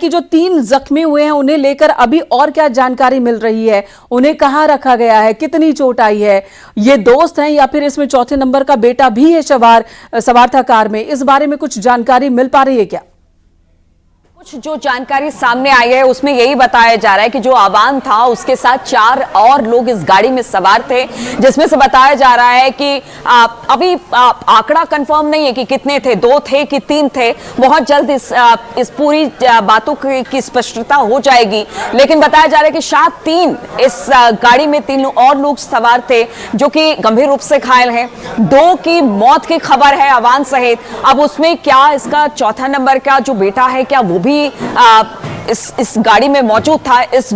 कि जो 3 जख्मी हुए हैं उन्हें लेकर अभी और क्या जानकारी मिल रही है, उन्हें कहां रखा गया है, कितनी चोट आई है, ये दोस्त हैं या फिर इसमें चौथे नंबर का बेटा भी है सवार था कार में, इस बारे में कुछ जानकारी मिल पा रही है क्या? कुछ जो जानकारी सामने आई है उसमें यही बताया जा रहा है कि जो अवान था उसके साथ 4 और लोग इस गाड़ी में सवार थे, जिसमें से बताया जा रहा है कि अभी आंकड़ा कंफर्म नहीं है कि कितने थे, 2 थे कि 3 थे। बहुत जल्द इस पूरी बातों की स्पष्टता हो जाएगी, लेकिन बताया जा रहा है कि शायद 3 इस गाड़ी में 3 और लोग सवार थे जो कि गंभीर रूप से घायल हैं। 2 की मौत की खबर है अवान सहित। अब उसमें क्या इसका चौथा नंबर का जो बेटा है क्या वो भी इस गाड़ी में मौजूद था, इस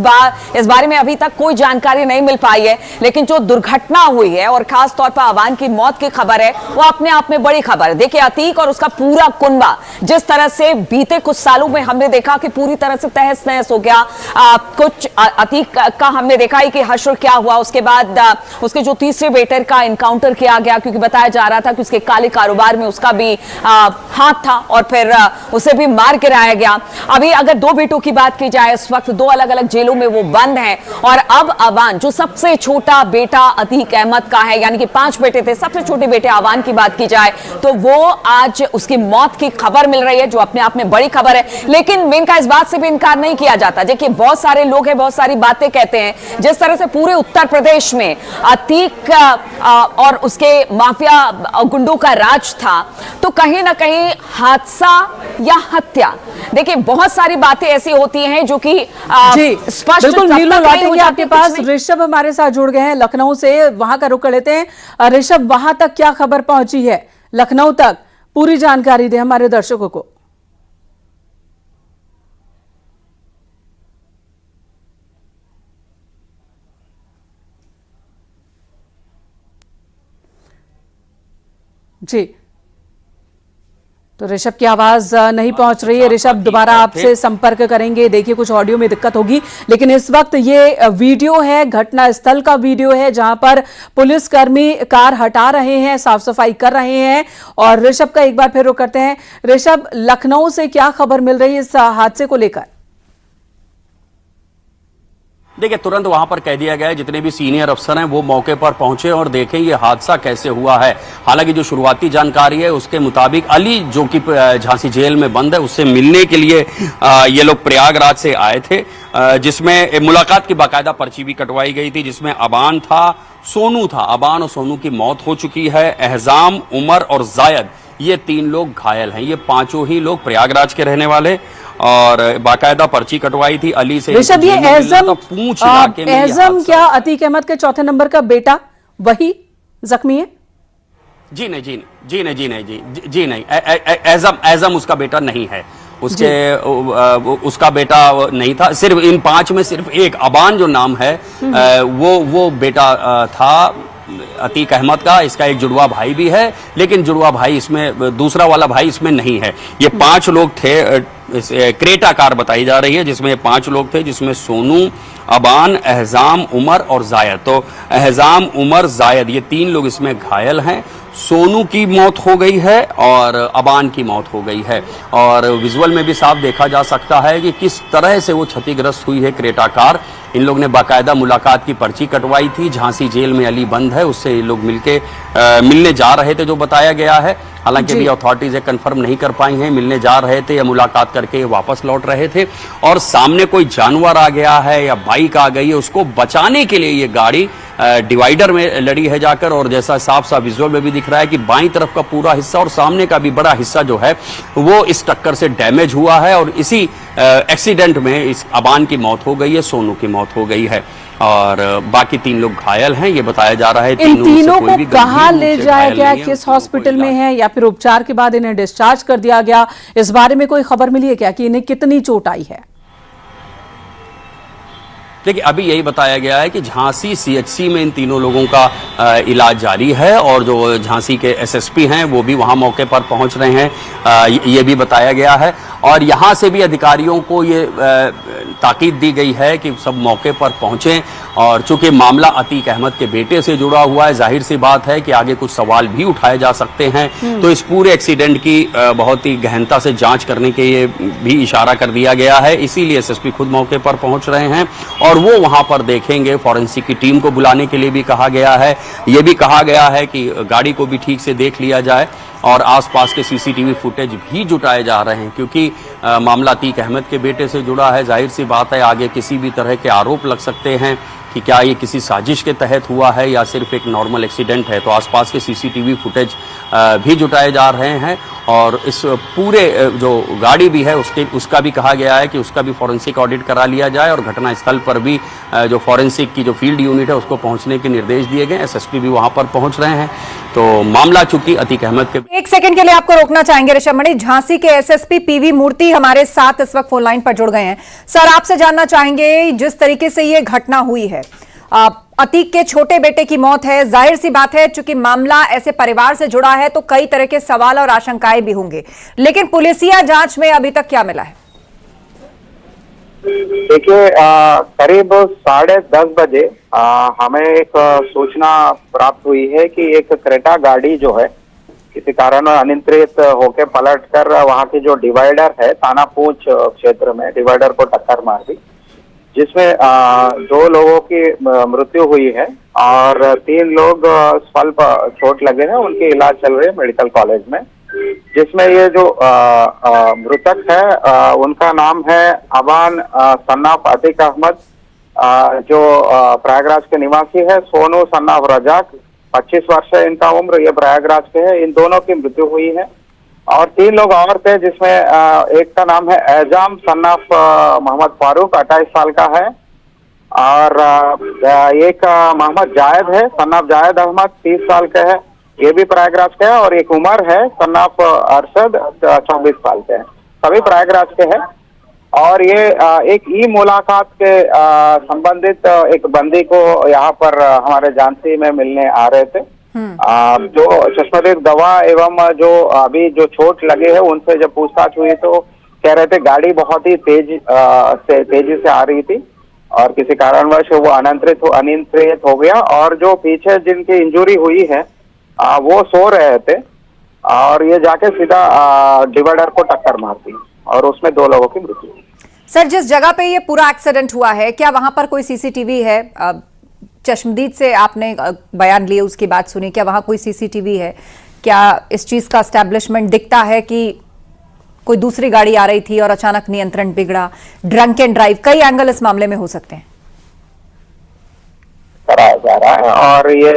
बारे में अभी तक कोई जानकारी नहीं मिल पाई है। लेकिन जो दुर्घटना हुई है और खास तौर पर अवान की मौत की खबर है वो अपने आप में बड़ी खबर है। देखिए अतीक और उसका पूरा कुनबा जिस तरह से बीते कुछ सालों में हमने देखा कि पूरी तरह से तहस नहस हो गया। कुछ अतीक का हमने देखा ही कि हश्र क्या हुआ, उसके बाद उसके जो तीसरे बेटे का इनकाउंटर किया गया क्योंकि बताया जा रहा था कि उसके काले कारोबार में उसका भी हाथ था और फिर उसे भी मार गिराया गया। अभी अगर 2 बेटों की बात की जाए, इस वक्त 2 अलग अलग जेलों में वो बंद हैं और अब अवान जो सबसे छोटा बेटा अतीक अहमद का है, यानी कि 5 बेटे थे, सबसे छोटे बेटे अवान की बात की जाए तो वो आज उसकी मौत की खबर मिल रही है जो अपने आप में बड़ी खबर है। लेकिन मेनका इस बात से भी इनकार नहीं किया जाता। देखिए बहुत सारे लोग हैं, बहुत सारी बातें कहते हैं, जिस तरह से पूरे उत्तर प्रदेश में अतीक और उसके माफिया गुंडों का राज था, तो कहीं ना कहीं हादसा या हत्या, देखिए बहुत सारी बातें ऐसी होती हैं जो कि स्पष्ट नीलू लौटेंगे आपके पास। ऋषभ हमारे साथ जुड़ गए हैं लखनऊ से, वहां का रुख कर लेते हैं। ऋषभ, वहां तक क्या खबर पहुंची है, लखनऊ तक पूरी जानकारी दे हमारे दर्शकों को। जी, तो ऋषभ की आवाज नहीं पहुंच रही है। ऋषभ, दोबारा आपसे संपर्क करेंगे। देखिए कुछ ऑडियो में दिक्कत होगी, लेकिन इस वक्त ये वीडियो है, घटना स्थल का वीडियो है जहां पर पुलिसकर्मी कार हटा रहे हैं, साफ सफाई कर रहे हैं। और ऋषभ का एक बार फिर रुख करते हैं। ऋषभ, लखनऊ से क्या खबर मिल रही है इस हादसे को लेकर? देखिए तुरंत वहां पर कह दिया गया है, जितने भी सीनियर अफसर हैं वो मौके पर पहुंचे और देखें ये हादसा कैसे हुआ है। हालांकि जो शुरुआती जानकारी है उसके मुताबिक अली जो कि झांसी जेल में बंद है उससे मिलने के लिए ये लोग प्रयागराज से आए थे, जिसमें मुलाकात की बाकायदा पर्ची भी कटवाई गई थी, जिसमें अबान था, सोनू था। अबान और सोनू की मौत हो चुकी है। एहजाम, उमर और जायद ये 3 लोग घायल हैं। ये 5 ही लोग प्रयागराज के रहने वाले और बाकायदा पर्ची कटवाई थी अली से। ऋषभ, ये एहजम क्या अतीक अहमद के चौथे नंबर का बेटा वही जख्मी है? जी नहीं, एहजम उसका बेटा नहीं है। उसका बेटा नहीं था। सिर्फ इन 5 में सिर्फ एक अबान जो नाम है वो बेटा था अतीक अहमद का। इसका एक जुड़वा भाई भी है, लेकिन जुड़वा भाई इसमें, दूसरा वाला भाई इसमें नहीं है। ये 5 लोग थे। क्रेटा कार बताई जा रही है जिसमें 5 लोग थे, जिसमें सोनू, अबान, एहजाम, उमर और जायद। तो एहजाम, उमर, जायद ये 3 लोग इसमें घायल हैं। सोनू की मौत हो गई है और अबान की मौत हो गई है। और विजुअल में भी साफ देखा जा सकता है कि किस तरह से वो क्षतिग्रस्त हुई है क्रेटा कार। इन लोग ने बाकायदा मुलाकात की पर्ची कटवाई थी। झांसी जेल में अली बंद है, उससे ये लोग मिलने जा रहे थे जो बताया गया है। हालांकि अभी अथॉरिटीज कंफर्म नहीं कर पाई हैं, मिलने जा रहे थे या मुलाकात करके वापस लौट रहे थे और सामने कोई जानवर आ गया है या बाइक आ गई है, उसको बचाने के लिए ये गाड़ी डिवाइडर में लड़ी है जाकर। और जैसा साफ साफ विजुअल में भी दिख रहा है कि बाईं तरफ का पूरा हिस्सा और सामने का भी बड़ा हिस्सा जो है वो इस टक्कर से डैमेज हुआ है और इसी एक्सीडेंट में इस अबान की मौत हो गई है, सोनू की मौत हो गई है और बाकी 3 लोग घायल हैं। ये बताया जा रहा है इन तीनों को कहां ले जाया गया, किस हॉस्पिटल में है या फिर उपचार के बाद इन्हें डिस्चार्ज कर दिया गया, इस बारे में कोई खबर मिली है क्या कि इन्हें कितनी चोट आई है? देखिए अभी यही बताया गया है कि झांसी सीएचसी में इन 3 लोगों का इलाज जारी है और जो झांसी के एसएसपी हैं वो भी वहां मौके पर पहुंच रहे हैं, ये भी बताया गया है। और यहाँ से भी अधिकारियों को ये ताकीद दी गई है कि सब मौके पर पहुंचें। और चूंकि मामला अतीक अहमद के बेटे से जुड़ा हुआ है, जाहिर सी बात है कि आगे कुछ सवाल भी उठाए जा सकते हैं, तो इस पूरे एक्सीडेंट की बहुत ही गहनता से जांच करने के लिए भी इशारा कर दिया गया है। इसीलिए एसएसपी खुद मौके पर पहुंच रहे हैं और वो वहां पर देखेंगे। फॉरेंसिक की टीम को बुलाने के लिए भी कहा गया है। ये भी कहा गया है कि गाड़ी को भी ठीक से देख लिया जाए और आसपास के सीसीटीवी फुटेज भी जुटाए जा रहे हैं, क्योंकि मामला अतीक अहमद के बेटे से जुड़ा है। जाहिर सी बात है आगे किसी भी तरह के आरोप लग सकते हैं कि क्या ये किसी साजिश के तहत हुआ है या सिर्फ एक नॉर्मल एक्सीडेंट है। तो आसपास के सीसीटीवी फुटेज भी जुटाए जा रहे हैं और इस पूरे जो गाड़ी भी है उसका भी कहा गया है कि उसका भी फॉरेंसिक ऑडिट करा लिया जाए और घटना स्थल पर भी जो फॉरेंसिक की जो फील्ड यूनिट है उसको पहुंचने के निर्देश दिए गए। एसएसपी भी वहां पर पहुंच रहे हैं। तो मामला चूंकि अतीक अहमद के एक सेकंड के लिए आपको रोकना चाहेंगे ऋषभ मणि। झांसी के एसएसपी पीवी मूर्ति हमारे साथ इस वक्त फोन लाइन पर जुड़ गए हैं। सर, आपसे जानना चाहेंगे, जिस तरीके से ये घटना हुई है, अतीक के छोटे बेटे की मौत है, जाहिर सी बात है चूंकि मामला ऐसे परिवार से जुड़ा है तो कई तरह के सवाल और आशंकाएं भी होंगे, लेकिन पुलिसिया जांच में अभी तक क्या मिला है? देखिए, करीब 10:30 बजे हमें एक सूचना प्राप्त हुई है कि एक क्रेटा गाड़ी जो है किसी कारण अनियंत्रित होकर पलटकर वहां की जो डिवाइडर है तानापूंछ क्षेत्र में डिवाइडर को टक्कर मार दी, जिसमें 2 लोगों की मृत्यु हुई है और 3 लोग स्वल्प चोट लगे हैं। उनकी इलाज चल रही है मेडिकल कॉलेज में, जिसमें ये जो मृतक है उनका नाम है अबान सन्नाफ अतीक अहमद, जो प्रयागराज के निवासी है। सोनू सन्नाफ रजाक 25 वर्ष है इनका उम्र, ये प्रयागराज के है। इन दोनों की मृत्यु हुई है और 3 लोग और थे, जिसमें एक का नाम है एजाम सन्नाफ मोहम्मद फारूक 28 साल का है और एक मोहम्मद जायद है सन्नाफ जायद अहमद 30 साल का है, ये भी प्रयागराज के है। और एक उमर है सन्नाफ अरशद 24 साल के हैं, सभी प्रयागराज के हैं। और ये एक ई मुलाकात के संबंधित एक बंदी को यहाँ पर हमारे झांसी में मिलने आ रहे थे। जो चश्मदीद गवाह एवं जो अभी जो चोट लगे हैं उनसे जब पूछताछ हुई तो कह रहे थे गाड़ी बहुत ही तेजी से आ रही थी और किसी कारणवश वो अनियंत्रित हो गया और जो पीछे जिनकी इंजरी हुई है वो सो रहे थे और ये जाके सीधा डिवाइडर को टक्कर मारती और उसमें 2 लोगों की मृत्यु हुई। सर, जिस जगह पे ये पूरा एक्सीडेंट हुआ है, क्या वहां पर कोई सीसीटीवी है? चश्मदीद से आपने बयान लिए, उसकी बात सुनी, क्या वहां कोई सीसीटीवी है? क्या इस चीज का एस्टैब्लिशमेंट दिखता है कि कोई दूसरी गाड़ी आ रही थी और अचानक नियंत्रण बिगड़ा? ड्रंक एंड ड्राइव, कई एंगल इस मामले में हो सकते हैं। कराया जा रहा है और ये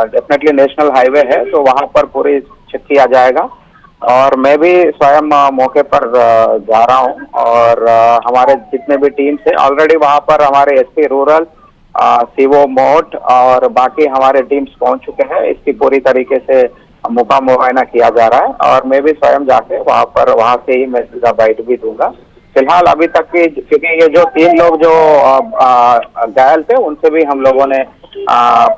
डेफिनेटली नेशनल हाईवे है तो वहां पर पूरी चेक किया जाएगा और मैं भी स्वयं मौके पर जा रहा हूं और हमारे जितने भी टीम्स है ऑलरेडी वहां पर हमारे एसपी रूरल, सीओ मोट और बाकी हमारे टीम्स पहुंच चुके हैं। इसकी पूरी तरीके से मुकाम मुआयना किया जा रहा है और मैं भी स्वयं जाके वहां से ही मैं सीधा बाइट भी दूंगा। फिलहाल अभी तक की, क्योंकि ये जो 3 लोग जो घायल थे उनसे भी हम लोगों ने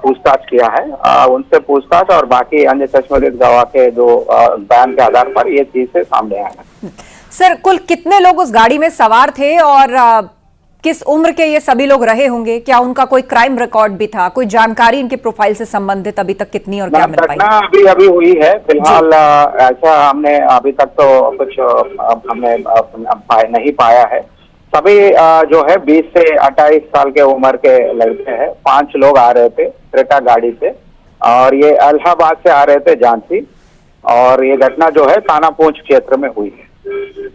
पूछताछ किया है, उनसे पूछताछ और बाकी अन्य चश्मदीद गवाह के जो बयान के आधार पर ये चीज से सामने आया। सर, कुल कितने लोग उस गाड़ी में सवार थे और किस उम्र के ये सभी लोग रहे होंगे? क्या उनका कोई क्राइम रिकॉर्ड भी था? कोई जानकारी इनके प्रोफाइल से संबंधित अभी तक कितनी और क्या मिल पाई? अभी हुई है फिलहाल, ऐसा हमने अभी तक तो कुछ हमने नहीं पाया है। सभी जो है 20 से 28 साल के उम्र के लड़के हैं। 5 लोग आ रहे थे क्रेटा गाड़ी से और ये इलाहाबाद से आ रहे थे झांसी और ये घटना जो है तानापूंछ क्षेत्र में हुई है।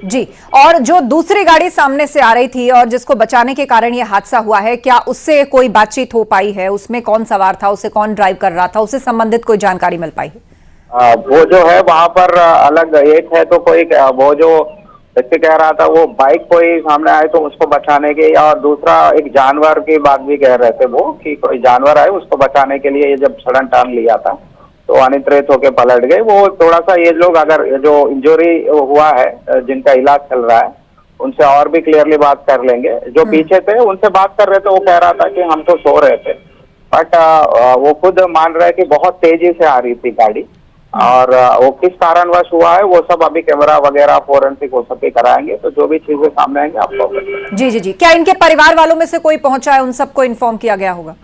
जी, और जो दूसरी गाड़ी सामने से आ रही थी और जिसको बचाने के कारण ये हादसा हुआ है, क्या उससे कोई बातचीत हो पाई है? उसमें कौन सवार था, उसे कौन ड्राइव कर रहा था, उससे संबंधित कोई जानकारी मिल पाई है? वो जो है वहां पर अलग एक है तो कोई वो जो व्यक्ति कह रहा था वो बाइक कोई सामने आए तो उसको बचाने के, और दूसरा एक जानवर की बात भी कह रहे थे वो कि कोई जानवर आए उसको बचाने के लिए ये जब सडन टर्न लिया था तो अनियंत्रित होकर पलट गए। वो थोड़ा सा ये लोग अगर जो इंजरी हुआ है जिनका इलाज चल रहा है उनसे और भी क्लियरली बात कर लेंगे। जो पीछे थे उनसे बात कर रहे थे, वो कह रहा था कि हम तो सो रहे थे, बट वो खुद मान रहे कि बहुत तेजी से आ रही थी गाड़ी और वो किस कारणवश हुआ है वो सब अभी कैमरा वगैरह फोरेंसिक वो सब भी कराएंगे, तो जो भी चीजें सामने आएंगे आपको जी जी जी। क्या इनके परिवार वालों में से कोई पहुंचा है, उन सबको इन्फॉर्म किया गया होगा?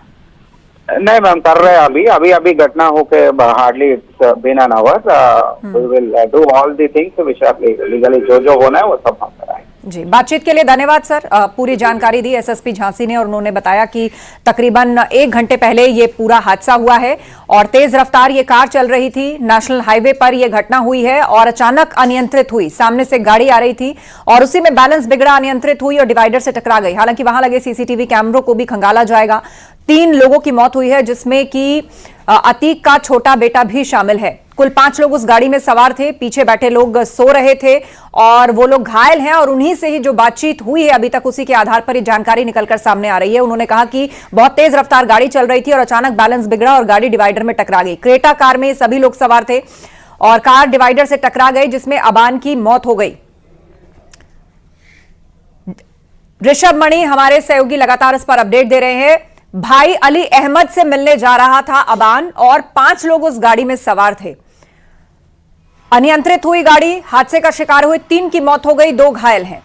नहीं मैम, कर रहे हैं अभी घटना होके hardly it's been an hour. We will do all the things which are legally जो होना है वो सब हम कराएंगे। जी, बातचीत के लिए धन्यवाद सर। पूरी जानकारी दी एसएसपी झांसी ने और उन्होंने बताया कि तकरीबन 1 घंटे पहले ये पूरा हादसा हुआ है और तेज रफ्तार ये कार चल रही थी, नेशनल हाईवे पर यह घटना हुई है और अचानक अनियंत्रित हुई। सामने से गाड़ी आ रही थी और उसी में बैलेंस बिगड़ा, अनियंत्रित हुई और डिवाइडर से टकरा गई। हालांकि वहां लगे सीसीटीवी कैमरों को भी खंगाला जाएगा। 3 लोगों की मौत हुई है जिसमें कि अतीक का छोटा बेटा भी शामिल है। कुल 5 लोग उस गाड़ी में सवार थे, पीछे बैठे लोग सो रहे थे और वो लोग घायल हैं और उन्हीं से ही जो बातचीत हुई है अभी तक उसी के आधार पर ये जानकारी निकलकर सामने आ रही है। उन्होंने कहा कि बहुत तेज रफ्तार गाड़ी चल रही थी और अचानक बैलेंस बिगड़ा और गाड़ी डिवाइडर में टकरा गई। क्रेटा कार में सभी लोग सवार थे और कार डिवाइडर से टकरा गई जिसमें अबान की मौत हो गई। ऋषभ मणि हमारे सहयोगी लगातार इस पर अपडेट दे रहे हैं। भाई अली अहमद से मिलने जा रहा था अबान और 5 लोग उस गाड़ी में सवार थे। अनियंत्रित हुई गाड़ी, हादसे का शिकार हुए, 3 की मौत हो गई, 2 घायल हैं।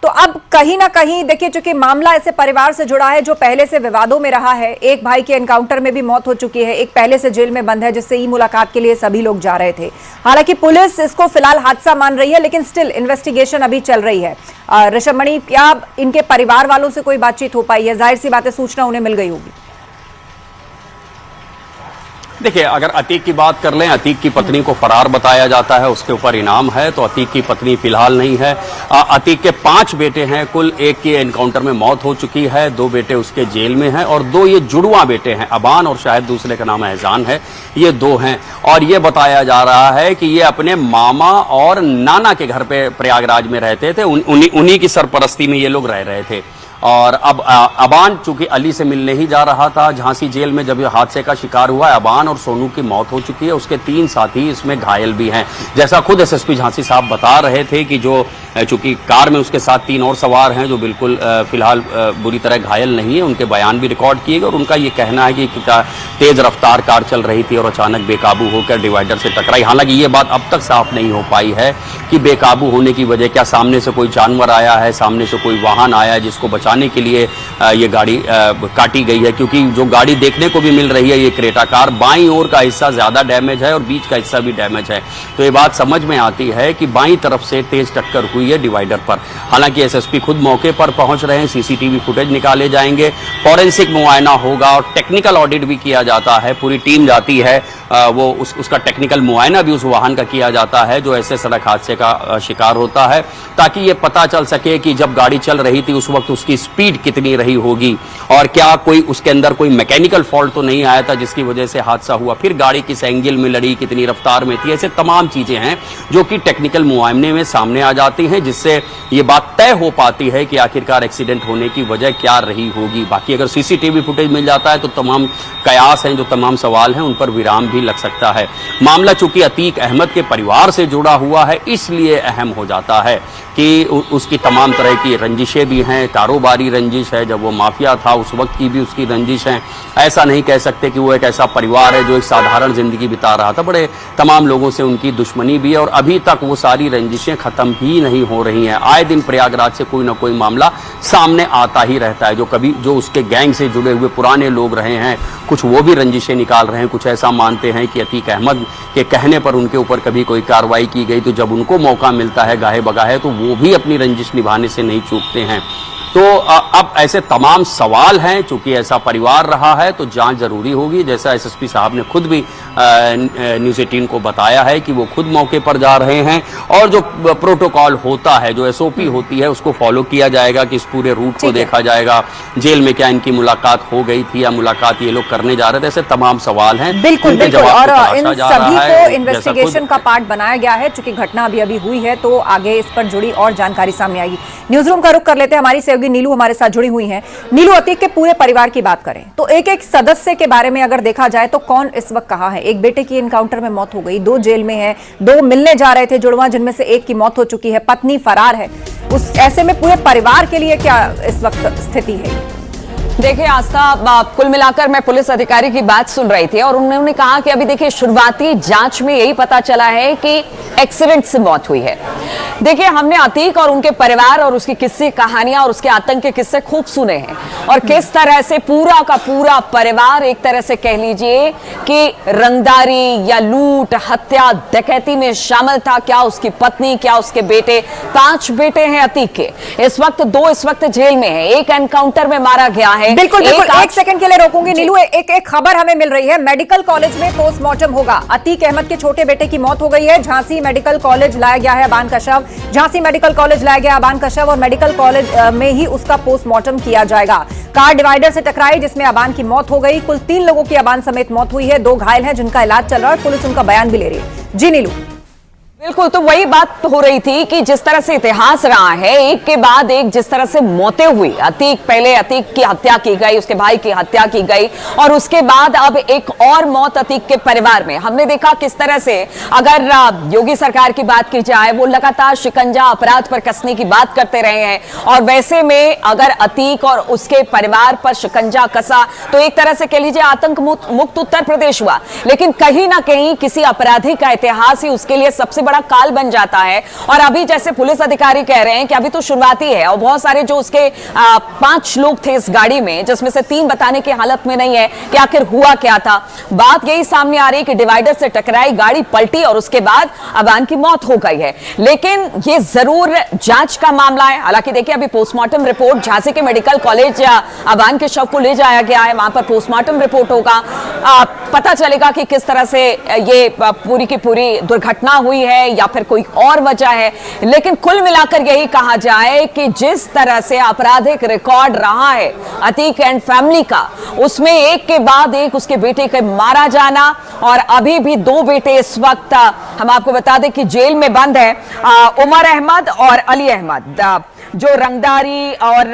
तो अब कहीं ना कहीं देखिए, चूंकि मामला ऐसे परिवार से जुड़ा है जो पहले से विवादों में रहा है। एक भाई के एनकाउंटर में भी मौत हो चुकी है, एक पहले से जेल में बंद है जिससे ई मुलाकात के लिए सभी लोग जा रहे थे। हालांकि पुलिस इसको फिलहाल हादसा मान रही है लेकिन स्टिल इन्वेस्टिगेशन अभी चल रही है। ऋषभ मणि, क्या इनके परिवार वालों से कोई बातचीत हो पाई है? जाहिर सी बात है सूचना उन्हें मिल गई होगी। देखिए, अगर अतीक की बात कर लें, अतीक की पत्नी को फरार बताया जाता है, उसके ऊपर इनाम है, तो अतीक की पत्नी फिलहाल नहीं है। अतीक के 5 बेटे हैं कुल, एक की एनकाउंटर में मौत हो चुकी है, 2 बेटे उसके जेल में हैं और 2 ये जुड़वा बेटे हैं, अबान और शायद दूसरे का नाम एहसान है, ये 2 हैं। और ये बताया जा रहा है कि ये अपने मामा और नाना के घर पे प्रयागराज में रहते थे, उन्हीं की सरपरस्ती में ये लोग रह रहे थे। और अब अबान चूंकि अली से मिलने ही जा रहा था झांसी जेल में, जब ये हादसे का शिकार हुआ है, अबान और सोनू की मौत हो चुकी है, उसके 3 साथी इसमें घायल भी हैं। जैसा खुद एसएसपी झांसी साहब बता रहे थे कि जो चूंकि कार में उसके साथ 3 और सवार हैं जो बिल्कुल फिलहाल बुरी तरह घायल नहीं है, उनके बयान भी रिकॉर्ड किए गए और उनका ये कहना है कि तेज रफ्तार कार चल रही थी और अचानक बेकाबू होकर डिवाइडर से टकराई। हालांकि ये बात अब तक साफ नहीं हो पाई है कि बेकाबू होने की वजह क्या, सामने से कोई जानवर आया है, सामने से कोई वाहन आया है जिसको बचाने के लिए ये गाड़ी काटी गई है। क्योंकि जो गाड़ी देखने को भी मिल रही है, ये क्रेटा कार, बाईं ओर का हिस्सा ज्यादा डैमेज है और बीच का हिस्सा भी डैमेज है। तो ये बात समझ में आती है कि बाईं तरफ से तेज टक्कर हुई है डिवाइडर पर। हालांकि एसएसपी खुद मौके पर पहुंच रहे हैं, सीसीटीवी फुटेज निकाले जाएंगे, फॉरेंसिक मुआयना होगा और टेक्निकल ऑडिट भी किया जाता है, पूरी टीम जाती है, वो उसका टेक्निकल मुआयना भी उस वाहन का किया जाता है जो ऐसे सड़क हादसे का शिकार होता है, ताकि ये पता चल सके कि जब गाड़ी चल रही थी उस वक्त उसकी स्पीड कितनी रही होगी और क्या कोई उसके अंदर कोई मैकेनिकल फॉल्ट तो नहीं आया था जिसकी वजह से हादसा हुआ, फिर गाड़ी किस एंगल में लड़ी, कितनी रफ्तार में थी। ऐसे तमाम चीजें हैं जो कि टेक्निकल मुआयने में सामने आ जाती हैं, जिससे ये बात तय हो पाती है कि आखिरकार एक्सीडेंट होने की वजह क्या रही होगी। बाकी अगर सीसीटीवी फुटेज मिल जाता है तो तमाम कयास हैं, जो तमाम सवाल हैं, उन पर विराम भी लग सकता है। मामला चूंकि अतीक अहमद के परिवार से जुड़ा हुआ है, इसलिए अहम हो जाता है कि उसकी तमाम तरह की रंजिशें भी हैं, कारोबारी रंजिश है, जब वो माफिया था उस वक्त की भी उसकी रंजिश है। ऐसा नहीं कह सकते कि वो एक ऐसा परिवार है जो एक साधारण जिंदगी बिता रहा था, बड़े तमाम लोगों से उनकी दुश्मनी भी है और अभी तक वो सारी रंजिशें खत्म ही नहीं हो रही हैं। आए दिन प्रयागराज से कोई ना कोई मामला सामने आता ही रहता है, जो उसके गैंग से जुड़े हुए पुराने लोग रहे हैं, कुछ वो भी रंजिशें निकाल रहे हैं, कुछ ऐसा मानते हैं कि अतीक अहमद के कहने पर उनके ऊपर कभी कोई कार्रवाई की गई तो जब उनको मौका मिलता है गाहे बगाहे तो वो भी अपनी रंजिश निभाने से नहीं चूकते हैं। तो अब ऐसे तमाम सवाल हैं, चूंकि ऐसा परिवार रहा है तो जांच जरूरी होगी। जैसा एसएसपी साहब ने खुद भी न्यूज़ 18 को बताया है कि वो खुद मौके पर जा रहे हैं और जो प्रोटोकॉल होता है, जो एसओपी होती है, उसको फॉलो किया जाएगा कि इस पूरे रूट को देखा जाएगा, जेल में क्या इनकी मुलाकात हो गई थी या मुलाकात ये लोग करने जा रहे थे। ऐसे तमाम सवाल हैं, बिल्कुल बिल्कुल, और इन सभी को इन्वेस्टिगेशन का पार्ट बनाया गया है। चूंकि घटना अभी हुई है तो आगे इस पर जुड़ी और जानकारी सामने आएगी। न्यूज रूम का रुख कर लेते हैं, हमारी सहयोगी नीलू हमारे साथ जुड़ी हुई हैं। नीलू, अतीक के पूरे परिवार की बात करें तो एक एक सदस्य के बारे में अगर देखा जाए तो कौन इस वक्त कहां है? एक बेटे की एनकाउंटर में मौत हो गई, 2 जेल में हैं, 2 मिलने जा रहे थे जुड़वा, जिनमें से एक की मौत हो चुकी है, पत्नी फरार है। उस ऐसे में पूरे परिवार के लिए क्या इस वक्त स्थिति है? देखिए आस्था, कुल मिलाकर मैं पुलिस अधिकारी की बात सुन रही थी और उन्होंने कहा कि अभी देखिए शुरुआती जांच में यही पता चला है कि एक्सीडेंट से मौत हुई है। देखिए हमने अतीक और उनके परिवार और उसकी किस्से कहानियां और उसके आतंक के किस्से खूब सुने हैं और किस तरह से पूरा का पूरा परिवार एक तरह से कह लीजिए कि रंगदारी या लूट, हत्या, डकैती में शामिल था। क्या उसकी पत्नी, क्या उसके बेटे, 5 बेटे हैं अतीक के। इस वक्त जेल में है, एक एनकाउंटर में मारा गया है। बिल्कुल एक सेकंड के लिए रोकूंगी नीलू। एक खबर हमें मिल रही है, मेडिकल कॉलेज में पोस्टमार्टम होगा। अतीक अहमद के छोटे बेटे की मौत हो गई है। झांसी मेडिकल कॉलेज लाया गया है अबान का शव। झांसी मेडिकल कॉलेज लाया गया अबान का शव और मेडिकल कॉलेज में ही उसका पोस्टमार्टम किया जाएगा। कार डिवाइडर से टकराई जिसमें अबान की मौत हो गई। कुल 3 लोगों की अबान समेत मौत हुई है, 2 घायल हैं जिनका इलाज चल रहा है और पुलिस उनका बयान भी ले रही है। जी नीलू। बिल्कुल, तो वही बात हो रही थी कि जिस तरह से इतिहास रहा है, एक के बाद एक जिस तरह से मौतें हुई। पहले अतीक की हत्या की गई, उसके भाई की हत्या की गई और उसके बाद अब एक और मौत अतीक के परिवार में। हमने देखा किस तरह से, अगर योगी सरकार की बात की जाए, वो लगातार शिकंजा अपराध पर कसने की बात करते रहे हैं और वैसे में अगर अतीक और उसके परिवार पर शिकंजा कसा तो एक तरह से कह लीजिए आतंक मुक्त उत्तर प्रदेश हुआ। लेकिन कहीं ना कहीं किसी अपराधी का इतिहास ही उसके लिए सबसे बड़ा काल बन जाता है। और अभी जैसे पुलिस अधिकारी कह रहे हैं कि अभी तो शुरुआती है और बहुत सारे जो उसके 5 लोग थे इस गाड़ी में, जिसमें से 3 बताने की हालत में नहीं है कि आखिर हुआ क्या था। बात यही सामने आ रही है कि डिवाइडर से टकराई, गाड़ी पलटी और उसके बाद अबान की मौत हो गई है। लेकिन ये जरूर जांच का मामला है। हालांकि देखिए अभी पोस्टमार्टम रिपोर्ट झांसी के मेडिकल कॉलेज अबान के शव को ले जाया गया है, वहां पर पोस्टमार्टम रिपोर्ट होगा। पता चलेगा कि किस तरह से ये पूरी की पूरी दुर्घटना हुई है या फिर कोई और वजह है। लेकिन कुल मिलाकर यही कहा जाए कि जिस तरह से आपराधिक रिकॉर्ड रहा है अतीक एंड फैमिली का, उसमें एक के बाद एक उसके बेटे के मारा जाना और अभी भी 2 बेटे इस वक्त हम आपको बता दें कि जेल में बंद है, उमर अहमद और अली अहमद, जो रंगदारी और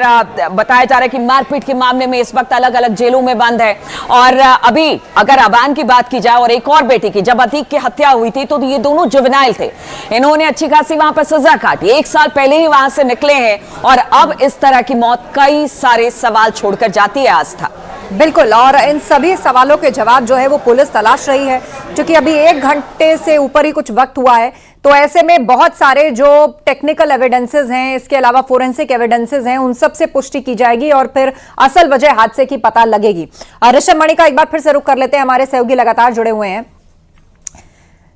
बताया जा रहा है कि मारपीट के मामले में इस वक्त अलग अलग जेलों में बंद है। और अभी अगर अबान की बात की जाए और एक और बेटी की, जब अतीक की हत्या हुई थी तो ये दोनों जुवेनाइल थे। इन्होंने अच्छी खासी वहां पर सजा काटी, 1 साल पहले ही वहां से निकले हैं और अब इस तरह की मौत कई सारे सवाल छोड़कर जाती है आस्था। बिल्कुल, और इन सभी सवालों के जवाब जो है वो पुलिस तलाश रही है, क्योंकि अभी 1 घंटे से ऊपर ही कुछ वक्त हुआ है। तो ऐसे में बहुत सारे जो टेक्निकल एविडेंसेस हैं, इसके अलावा फोरेंसिक एविडेंसेस हैं, उन सब से पुष्टि की जाएगी और फिर असल वजह हादसे की पता लगेगी। ऋषभ मणि का एक बार फिर से रुख कर लेते हैं, हमारे सहयोगी लगातार जुड़े हुए हैं।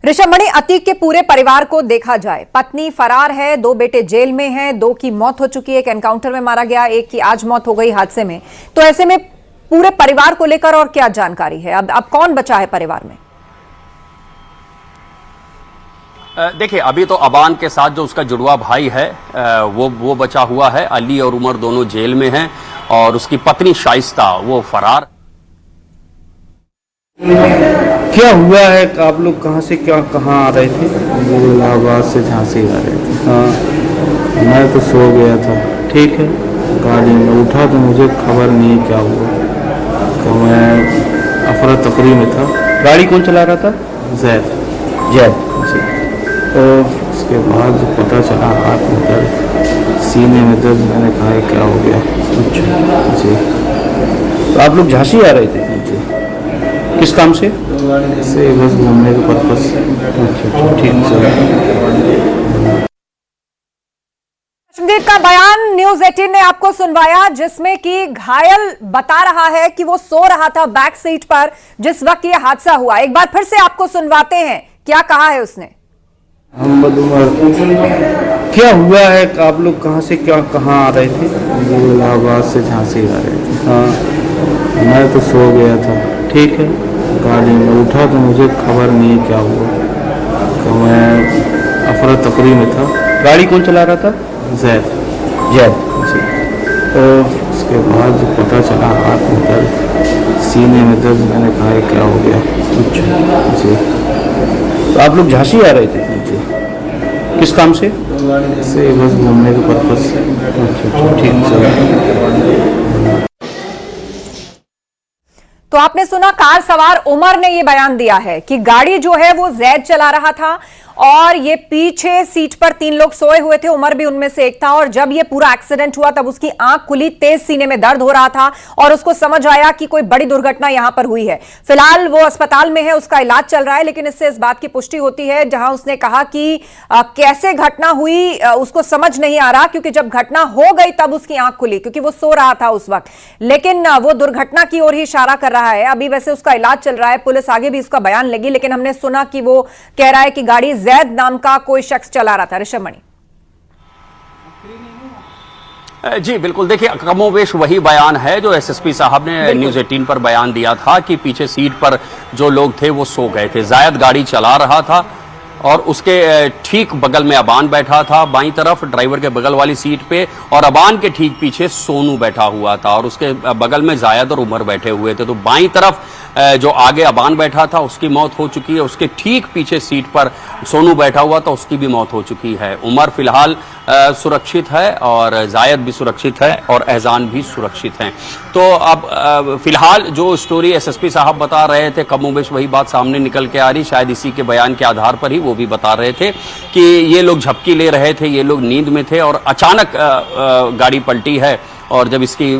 ऋषभ मणि, अतीक के पूरे परिवार को देखा जाए, पत्नी फरार है, 2 बेटे जेल में हैं, 2 की मौत हो चुकी है, एक एनकाउंटर में मारा गया, एक की आज मौत हो गई हादसे में। तो ऐसे में पूरे परिवार को लेकर और क्या जानकारी है? अब कौन बचा है परिवार में? देखिए अभी तो अबान के साथ जो उसका जुड़वा भाई है वो बचा हुआ है। अली और उमर दोनों जेल में हैं और उसकी पत्नी शाइस्ता वो फरार। क्या हुआ है? आप लोग कहाँ से कहाँ आ रहे थे? इलाहाबाद से झांसी आ रहे थे। हाँ, मैं तो सो गया था, ठीक है। गाड़ी में उठा तो मुझे खबर नहीं क्या हुआ, तो मैं अफरा तफरी में था। गाड़ी कौन चला रहा था? जैद जी। और उसके बाद पता चला हाथ में दर्द, सीने में दर्द। मैंने कहा क्या हो गया? अच्छा जी। तो आप लोग झांसी आ रहे थे? जी, किस काम से? इससे बस घूमने के पर्पज से। अच्छा, ठीक है। कश्मीर का बयान न्यूज 18 ने आपको सुनवाया, जिसमें कि घायल बता रहा है कि वो सो रहा था बैक सीट पर जिस वक्त ये हादसा हुआ। एक बार फिर से आपको सुनवाते हैं, क्या कहा है उसने। मोहम्मद उमर। क्या हुआ है? आप लोग कहाँ से कहाँ आ रहे थे? इलाहाबाद से झांसी आ रहे थे। हाँ, मैं तो सो गया था, ठीक है। गाड़ी में उठा तो मुझे खबर नहीं क्या हुआ, तो मैं अफरा तफरी में था। गाड़ी कौन चला रहा था? जैद जी। और उसके बाद पता चला हाथ में दर्द, सीने में दर्द। मैंने कहा क्या हो गया? अच्छा जी। तो आप लोग झांसी आ रहे थे? जी, किस काम से? इससे बस घूमने के पर्पज से। अच्छा, ठीक है। तो आपने सुना कार सवार उमर ने ये बयान दिया है कि गाड़ी जो है वो जैद चला रहा था और ये पीछे सीट पर 3 लोग सोए हुए थे, उमर भी उनमें से एक था। और जब ये पूरा एक्सीडेंट हुआ तब उसकी आंख खुली, तेज सीने में दर्द हो रहा था और उसको समझ आया कि कोई बड़ी दुर्घटना यहां पर हुई है। फिलहाल वो अस्पताल में है, उसका इलाज चल रहा है, लेकिन इससे इस बात की पुष्टि होती है, जहां उसने कहा कि कैसे घटना हुई उसको समझ नहीं आ रहा, क्योंकि जब घटना हो गई तब उसकी आंख खुली, क्योंकि वो सो रहा था उस वक्त। लेकिन वो दुर्घटना की ओर ही इशारा कर रहा है। अभी वैसे उसका इलाज चल रहा है, पुलिस आगे भी उसका बयान लेगी, लेकिन हमने सुना कि वो कह रहा है कि गाड़ी जैद नाम का कोई शख्स चला रहा था। ऋषभ मणि जी बिल्कुल, देखिए कमोवेश वही बयान है जो एसएसपी साहब ने न्यूज़ 18 पर बयान दिया था कि पीछे सीट पर जो लोग थे वो सो गए थे। जायद गाड़ी चला रहा था और उसके ठीक बगल में अबान बैठा था, बाईं तरफ ड्राइवर के बगल वाली सीट पे, और अबान के ठीक पीछे सोनू बैठा हुआ था और उसके बगल में जायद और उमर बैठे हुए थे। तो बाईं तरफ जो आगे अबान बैठा था उसकी मौत हो चुकी है, उसके ठीक पीछे सीट पर सोनू बैठा हुआ था, उसकी भी मौत हो चुकी है। उमर फिलहाल सुरक्षित है और जायद भी सुरक्षित है और एहजान भी सुरक्षित हैं। तो अब फिलहाल जो स्टोरी एसएसपी साहब बता रहे थे, कमोबेश वही बात सामने निकल के आ रही, शायद इसी के बयान के आधार पर ही वो भी बता रहे थे कि ये लोग झपकी ले रहे थे, ये लोग नींद में थे और अचानक गाड़ी पलटी है और जब इसकी